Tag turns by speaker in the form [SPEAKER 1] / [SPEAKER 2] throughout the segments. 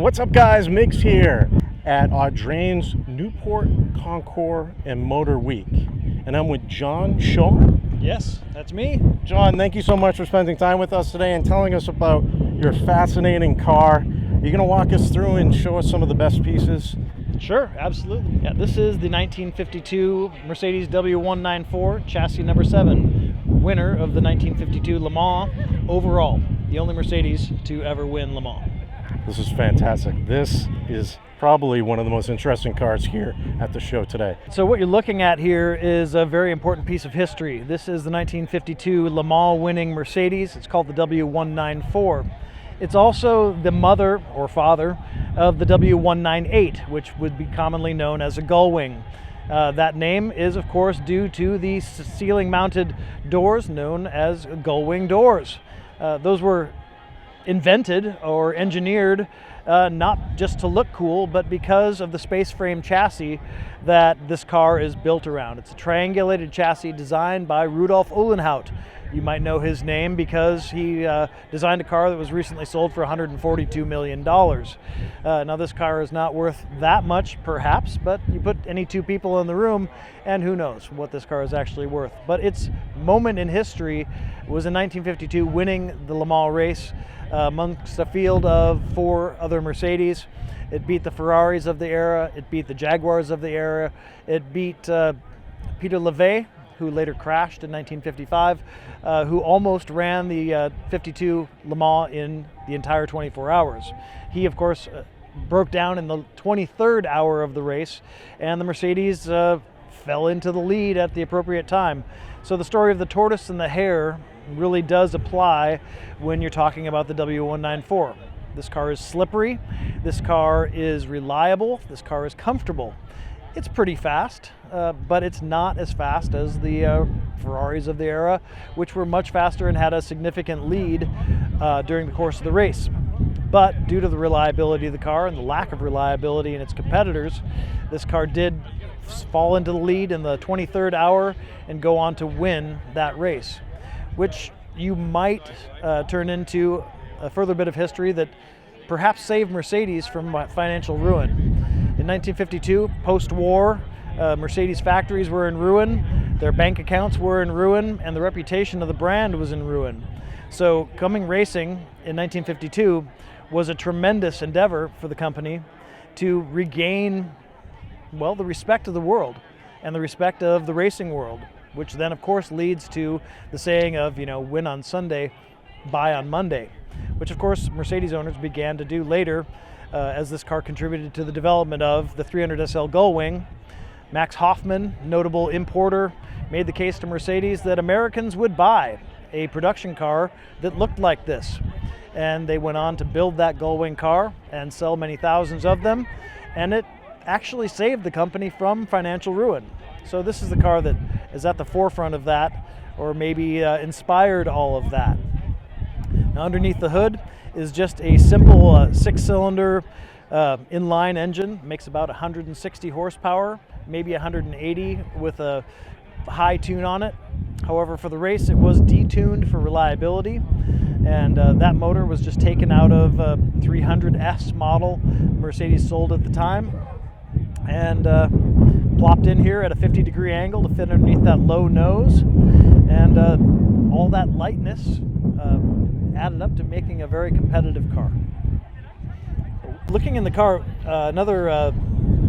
[SPEAKER 1] What's up, guys? Migz here at Audrain's Newport Concourse and Motor Week, and I'm with John Schommer.
[SPEAKER 2] Yes, that's me.
[SPEAKER 1] John, thank you so much for spending time with us today and telling us about your fascinating car. You're going to walk us through and show us some of the best pieces?
[SPEAKER 2] Sure, absolutely. Yeah, this is the 1952 Mercedes W194 chassis number 7, winner of the 1952 Le Mans overall, the only Mercedes to ever win Le Mans.
[SPEAKER 1] This is fantastic. This is probably one of the most interesting cars here at the show today.
[SPEAKER 2] So what you're looking at here is a very important piece of history. This is the 1952 Le Mans winning Mercedes. It's called the W194. It's also the mother or father of the W198, which would be commonly known as a gull wing. That name is, of course, due to the ceiling-mounted doors known as gull wing doors. Those were invented or engineered not just to look cool, but because of the space frame chassis that this car is built around. It's a triangulated chassis designed by Rudolf Uhlenhaut. You might know his name because he designed a car that was recently sold for $142 million. Now this car is not worth that much, perhaps, but you put any two people in the room and who knows what this car is actually worth. But its moment in history was in 1952, winning the Le Mans race amongst a field of 4 other Mercedes. It beat the Ferraris of the era, it beat the Jaguars of the era, it beat Peter Levay, who later crashed in 1955, who almost ran the 52 Le Mans in the entire 24 hours. He, of course, broke down in the 23rd hour of the race, and the Mercedes fell into the lead at the appropriate time. So the story of the tortoise and the hare really does apply when you're talking about the W194. This car is slippery, this car is reliable, this car is comfortable. It's pretty fast, but it's not as fast as the Ferraris of the era, which were much faster and had a significant lead during the course of the race. But due to the reliability of the car and the lack of reliability in its competitors, this car did fall into the lead in the 23rd hour and go on to win that race, which you might turn into a further bit of history that perhaps saved Mercedes from financial ruin. In 1952, post-war, Mercedes factories were in ruin, their bank accounts were in ruin, and the reputation of the brand was in ruin. So coming racing in 1952 was a tremendous endeavor for the company to regain, well, the respect of the world and the respect of the racing world, which then, of course, leads to the saying of, win on Sunday, buy on Monday, which, of course, Mercedes owners began to do later as this car contributed to the development of the 300 SL Gullwing. Max Hoffman, notable importer, made the case to Mercedes that Americans would buy a production car that looked like this. And they went on to build that Gullwing car and sell many thousands of them, and it actually saved the company from financial ruin. So this is the car that is at the forefront of that, or maybe inspired all of that. Now, underneath the hood is just a simple 6-cylinder inline engine. It makes about 160 horsepower, maybe 180 with a high tune on it. However, for the race, it was detuned for reliability, and that motor was just taken out of a 300S model Mercedes sold at the time, and plopped in here at a 50-degree angle to fit underneath that low nose, and all that lightness added up to making a very competitive car. Looking in the car, another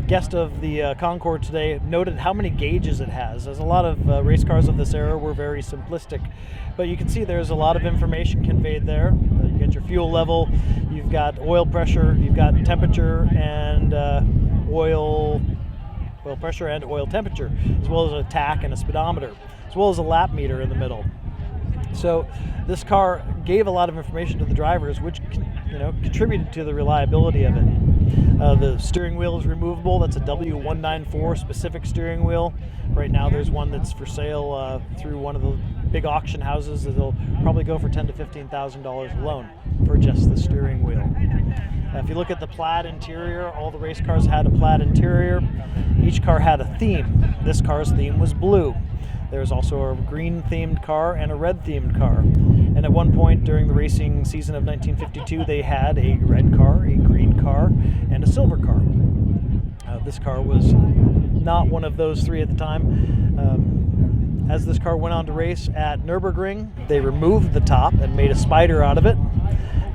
[SPEAKER 2] guest of the Concourse today noted how many gauges it has. As a lot of race cars of this era were very simplistic, but you can see there's a lot of information conveyed there. You got your fuel level, you've got oil pressure, you've got temperature and oil pressure and oil temperature, as well as a tach and a speedometer, as well as a lap meter in the middle. So this car gave a lot of information to the drivers, which contributed to the reliability of it. The steering wheel is removable. That's a W194 specific steering wheel. Right now there's one that's for sale through one of the big auction houses that'll probably go for $10,000 to $15,000 alone for just the steering wheel. If you look at the plaid interior, all the race cars had a plaid interior. Each car had a theme. This car's theme was blue. There's also a green-themed car and a red-themed car. And at one point during the racing season of 1952, they had a red car, a green car, and a silver car. This car was not one of those three at the time. As this car went on to race at Nürburgring, they removed the top and made a spider out of it,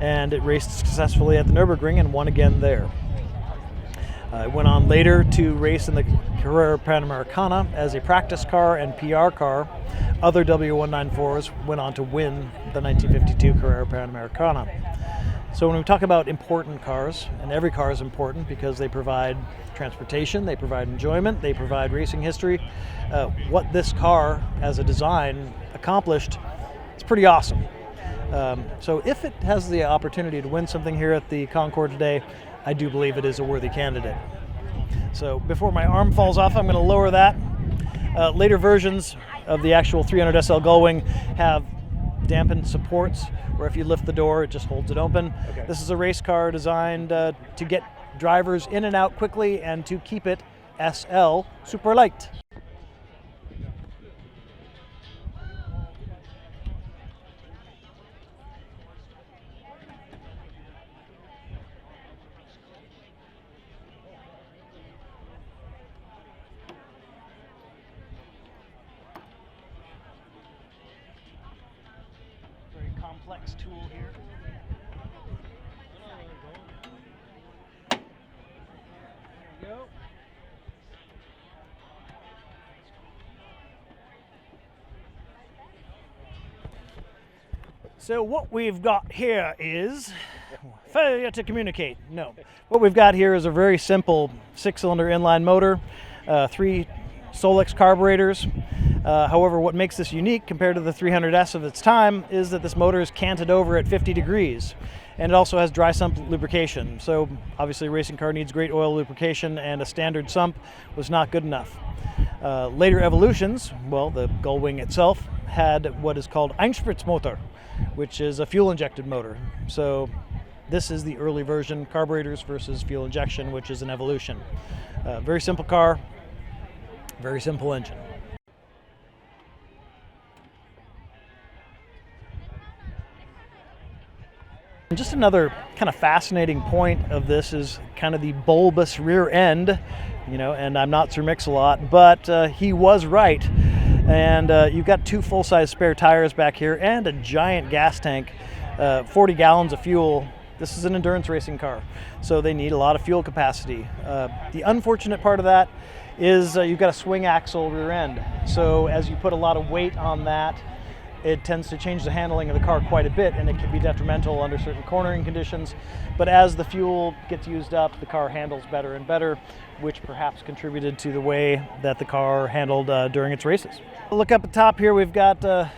[SPEAKER 2] and it raced successfully at the Nürburgring and won again there. It went on later to race in the Carrera Panamericana as a practice car and PR car. Other W194s went on to win the 1952 Carrera Panamericana. So when we talk about important cars, and every car is important because they provide transportation, they provide enjoyment, they provide racing history, what this car as a design accomplished, it's pretty awesome. So if it has the opportunity to win something here at the Concourse today, I do believe it is a worthy candidate. So before my arm falls off, I'm going to lower that. Later versions of the actual 300 SL Gullwing have dampened supports, where if you lift the door, it just holds it open. Okay. This is a race car designed to get drivers in and out quickly and to keep it SL super light. Very complex tool here. There we go. So what we've got here is failure to communicate. No. What we've got here is a very simple 6-cylinder inline motor, 3 Solex carburetors. However, what makes this unique compared to the 300S of its time is that this motor is canted over at 50 degrees. And it also has dry sump lubrication. So obviously a racing car needs great oil lubrication, and a standard sump was not good enough. Later evolutions, well, the Gullwing itself had what is called Einspritzmotor, which is a fuel-injected motor. So this is the early version, carburetors versus fuel injection, which is an evolution. Very simple car, very simple engine. And just another kind of fascinating point of this is kind of the bulbous rear end, and I'm not Sir Mix-a-Lot, but he was right. And you've got 2 full-size spare tires back here and a giant gas tank, 40 gallons of fuel. This is an endurance racing car, so they need a lot of fuel capacity. The unfortunate part of that is you've got a swing axle rear end. So as you put a lot of weight on that, it tends to change the handling of the car quite a bit, and it can be detrimental under certain cornering conditions. But as the fuel gets used up, the car handles better and better, which perhaps contributed to the way that the car handled during its races. Look up at the top here, we've got a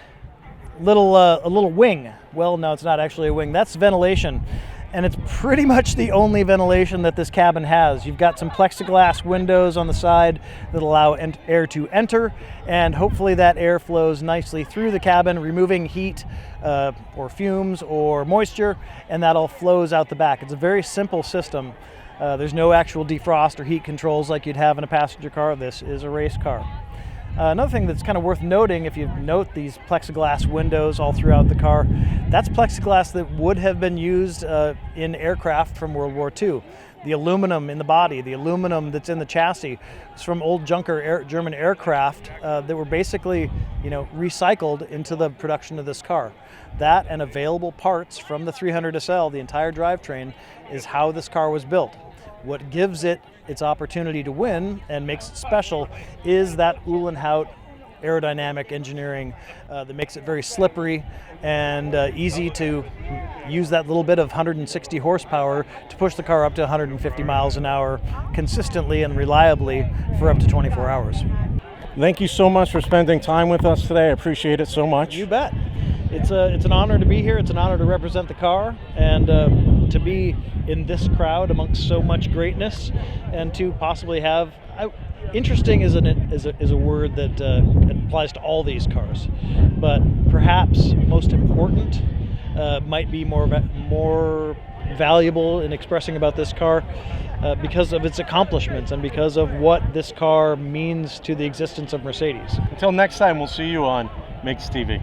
[SPEAKER 2] little wing. Well, no, it's not actually a wing. That's ventilation. And it's pretty much the only ventilation that this cabin has. You've got some plexiglass windows on the side that allow air to enter, and hopefully that air flows nicely through the cabin, removing heat or fumes or moisture, and that all flows out the back. It's a very simple system. There's no actual defrost or heat controls like you'd have in a passenger car. This is a race car. Another thing that's kind of worth noting, if you note these plexiglass windows all throughout the car, that's plexiglass that would have been used in aircraft from World War II. The aluminum in the body, the aluminum that's in the chassis, is from old junker German aircraft that were basically, recycled into the production of this car. That and available parts from the 300 SL, the entire drivetrain, is how this car was built. What gives it its opportunity to win and makes it special is that Uhlenhaut aerodynamic engineering that makes it very slippery and easy to use that little bit of 160 horsepower to push the car up to 150 miles an hour consistently and reliably for up to 24 hours.
[SPEAKER 1] Thank you so much for spending time with us today. I appreciate it so much.
[SPEAKER 2] You bet. It's an honor to be here. It's an honor to represent the car and to be in this crowd amongst so much greatness, and to possibly have interesting is a word that applies to all these cars, but perhaps most important might be more valuable in expressing about this car because of its accomplishments and because of what this car means to the existence of Mercedes.
[SPEAKER 1] Until next time, we'll see you on Migz TV.